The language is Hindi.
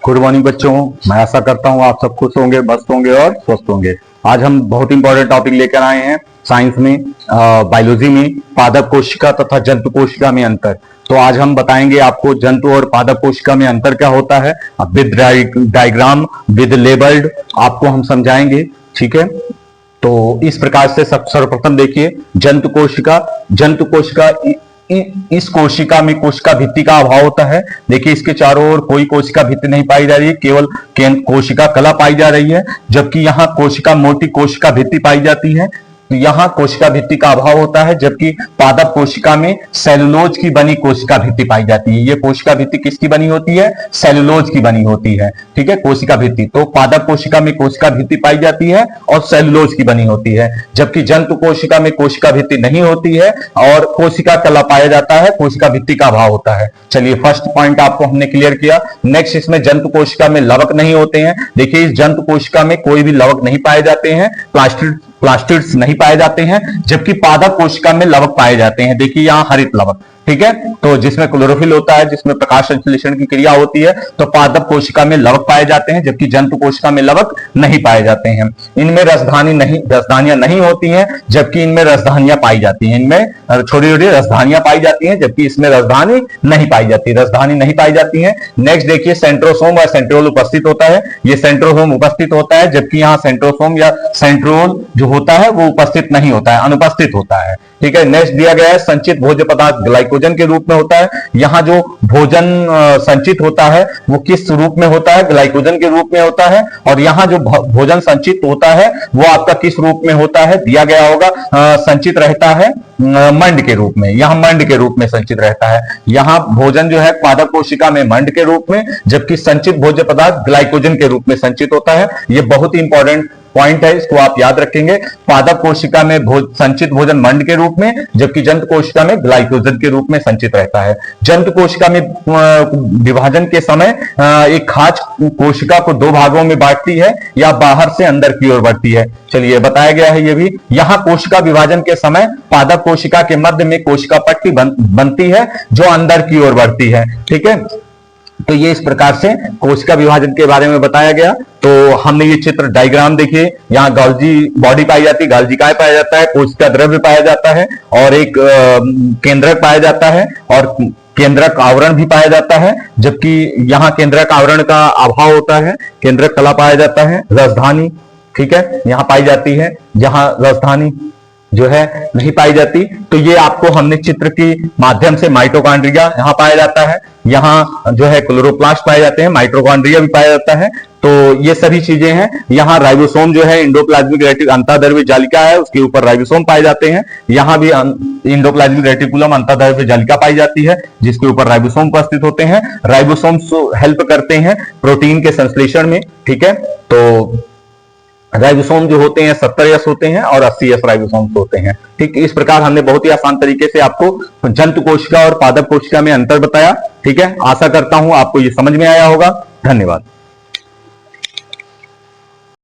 गुड मॉर्निंग बच्चों, मैं आशा करता हूँ आप सब खुश होंगे, मस्त होंगे और स्वस्थ होंगे। आज हम बहुत इंपॉर्टेंट टॉपिक लेकर आए हैं साइंस में, बायोलॉजी में, पादप कोशिका तथा जंतु कोशिका में अंतर। तो आज हम बताएंगे आपको जंतु और पादप कोशिका में अंतर क्या होता है, विद डायग्राम, विद लेबल्ड आपको हम समझाएंगे। ठीक है, तो इस प्रकार से सर्वप्रथम देखिए जंतु कोशिका इस कोशिका में कोशिका भित्ति का अभाव होता है। देखिए इसके चारों ओर कोई कोशिका भित्ति नहीं पाई जा रही है, केवल कोशिका कला पाई जा रही है, जबकि यहाँ मोटी कोशिका भित्ति पाई जाती है। तो यहाँ कोशिका भित्ति का अभाव होता है, जबकि पादप कोशिका में सेलुलोज की बनी कोशिका भित्ति पाई जाती है। ये कोशिका भित्ति किसकी बनी होती है? सेलुलोज की बनी होती है। ठीक है, कोशिका भित्ति। तो पादप कोशिका में कोशिका भित्ति पाई जाती है और सेलुलोज की बनी होती है, जबकि जंतु कोशिका में कोशिका भित्ति नहीं होती है और कोशिका कला पाया जाता है, कोशिका भित्ति का अभाव होता है। चलिए, फर्स्ट पॉइंट आपको हमने क्लियर किया। नेक्स्ट, इसमें जंतु कोशिका में लवक नहीं होते हैं। देखिए इस जंतु कोशिका में कोई भी लवक नहीं पाए जाते हैं, प्लास्टिड्स नहीं पाए जाते हैं, जबकि पादप कोशिका में लवक पाए जाते हैं। देखिए यहां हरित लवक, ठीक है, तो जिसमें क्लोरोफिल होता है, जिसमें प्रकाश संश्लेषण की क्रिया होती है, तो पादप कोशिका में लवक पाए जाते हैं, जबकि जंतु कोशिका में लवक नहीं पाए जाते हैं। इनमें रसधानियां नहीं होती हैं, जबकि इनमें रसधानियां पाई जाती हैं। इनमें छोटी छोटी रसधानियां पाई जाती हैं, जबकि इसमें रसधानी नहीं पाई जाती, रसधानी नहीं पाई जाती है। नेक्स्ट देखिए सेंट्रोसोम व सेंट्रियोल उपस्थित होता है। ये सेंट्रोसोम उपस्थित होता है, जबकि यहाँ सेंट्रोसोम या सेंट्रियोल जो होता है वो उपस्थित नहीं होता है, अनुपस्थित होता है। ठीक है, नेक्स्ट दिया गया है संचित भोज्य पदार्थ ग्लाइकोजन के रूप में होता है। यहाँ जो भोजन संचित होता है वो किस रूप में होता है? ग्लाइकोजन के रूप में होता है। और यहाँ जो भोजन संचित होता है वो आपका किस रूप में होता है? दिया गया होगा, संचित रहता है मंड के रूप में। यहाँ मंड के रूप में संचित रहता है। यहाँ भोजन जो है पादप कोशिका में मंड के रूप में, जबकि संचित भोज्य पदार्थ ग्लाइकोजन के रूप में संचित होता है। ये बहुत ही इंपॉर्टेंट पॉइंट है, इसको आप याद रखेंगे। पादप कोशिका में संचित भोजन मंड के रूप में, जबकि जंतु कोशिका में ग्लाइकोजन के रूप में संचित रहता है। जंतु कोशिका में विभाजन के समय एक खाज कोशिका को दो भागों में बांटती है या बाहर से अंदर की ओर बढ़ती है। चलिए बताया गया है ये भी। यहाँ कोशिका विभाजन के समय पादप कोशिका के मध्य में कोशिका पट्टी बनती है जो अंदर की ओर बढ़ती है। ठीक है, तो ये इस प्रकार से कोशिका विभाजन के बारे में बताया गया। तो हमने ये चित्र डायग्राम देखिए, यहाँ गोल्जी बॉडी पाई जाती है, गोल्जिकाय पाया जाता है, कोशिका द्रव्य पाया जाता है और एक केंद्रक पाया जाता है और केंद्रक आवरण भी पाया जाता है, जबकि यहाँ केंद्रक आवरण का अभाव होता है, केंद्रक कला पाया जाता है। राजधानी, ठीक है, यहाँ पाई जाती है, जहां राजधानी जो है नहीं पाई जाती। तो ये आपको हमने चित्र की माध्यम से माइटोकॉन्ड्रिया यहाँ पाया जाता है, यहाँ जो है क्लोरोप्लास्ट पाए जाते हैं, माइटोकॉन्ड्रिया भी पाया जाता है। तो ये सभी चीजें हैं। यहाँ राइबोसोम जो है एंडोप्लाज्मिक अंतःद्रव्य जालिका है, उसके ऊपर राइबोसोम पाए जाते हैं। यहाँ भी एंडोप्लाज्मिक रेटिकुलम अंतःद्रव्य जालिका पाई जाती है, जिसके ऊपर राइबोसोम उपस्थित होते हैं। राइबोसोम हेल्प करते हैं प्रोटीन के संश्लेषण में। ठीक है, तो राइबोसोम जो होते हैं 70S होते हैं और 80S राइबोसोम्स होते हैं। ठीक, इस प्रकार हमने बहुत ही आसान तरीके से आपको जंतु कोशिका और पादप कोशिका में अंतर बताया। ठीक है, आशा करता हूं आपको ये समझ में आया होगा। धन्यवाद।